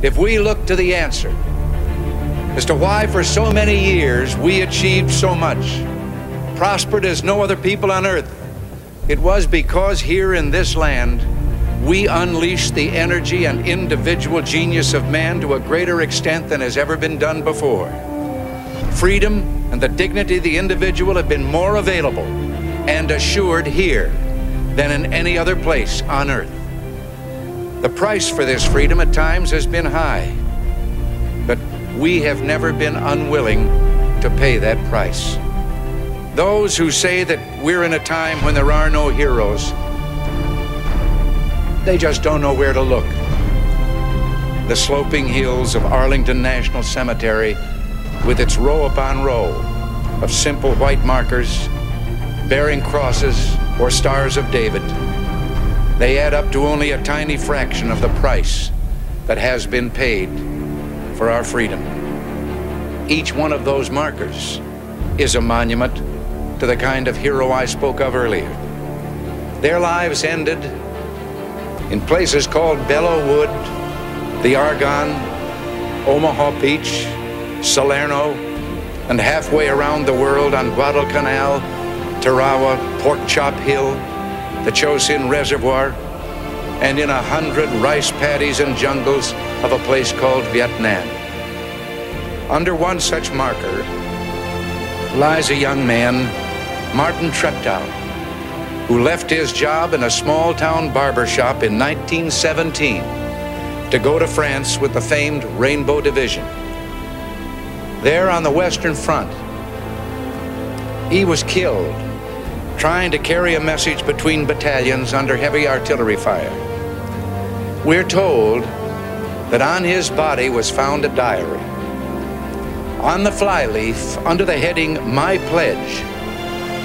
if we look to the answer as to why for so many years we achieved so much, prospered as no other people on earth, it was because here in this land we unleashed the energy and individual genius of man to a greater extent than has ever been done before. Freedom and the dignity of the individual have been more available and assured here than in any other place on earth. The price for this freedom at times has been high, but we have never been unwilling to pay that price. Those who say that we're in a time when there are no heroes, they just don't know where to look. The sloping hills of Arlington National Cemetery, with its row upon row of simple white markers bearing crosses or stars of David, they add up to only a tiny fraction of the price that has been paid for our freedom. Each one of those markers is a monument to the kind of hero I spoke of earlier. Their lives ended in places called Belleau Wood, the Argonne, Omaha Beach, Salerno, and halfway around the world on Guadalcanal, Tarawa, Pork Chop Hill, the Chosin Reservoir, and in 100 rice paddies and jungles of a place called Vietnam. Under one such marker lies a young man, Martin Treptow, who left his job in a small-town barber shop in 1917 to go to France with the famed Rainbow Division. There on the Western Front, he was killed trying to carry a message between battalions under heavy artillery fire. We're told that on his body was found a diary. On the flyleaf, under the heading, "My Pledge,"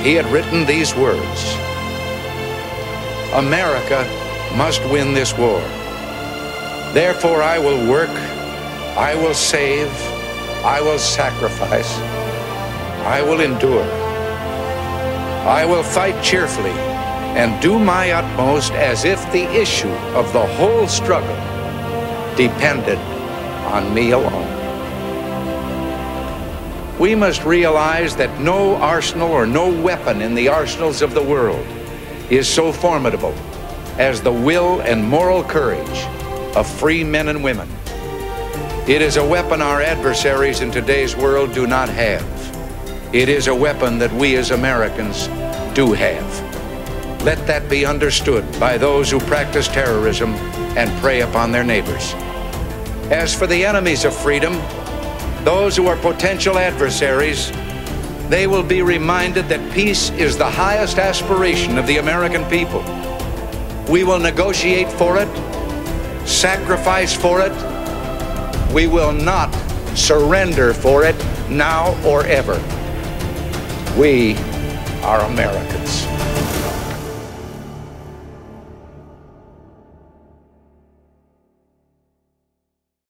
he had written these words: "America must win this war. Therefore I will work, I will save, I will sacrifice, I will endure. I will fight cheerfully and do my utmost as if the issue of the whole struggle depended on me alone." We must realize that no arsenal or no weapon in the arsenals of the world is so formidable as the will and moral courage of free men and women. It is a weapon our adversaries in today's world do not have. It is a weapon that we as Americans do have. Let that be understood by those who practice terrorism and prey upon their neighbors. As for the enemies of freedom, those who are potential adversaries, they will be reminded that peace is the highest aspiration of the American people. We will negotiate for it, sacrifice for it. We will not surrender for it now or ever. We are Americans.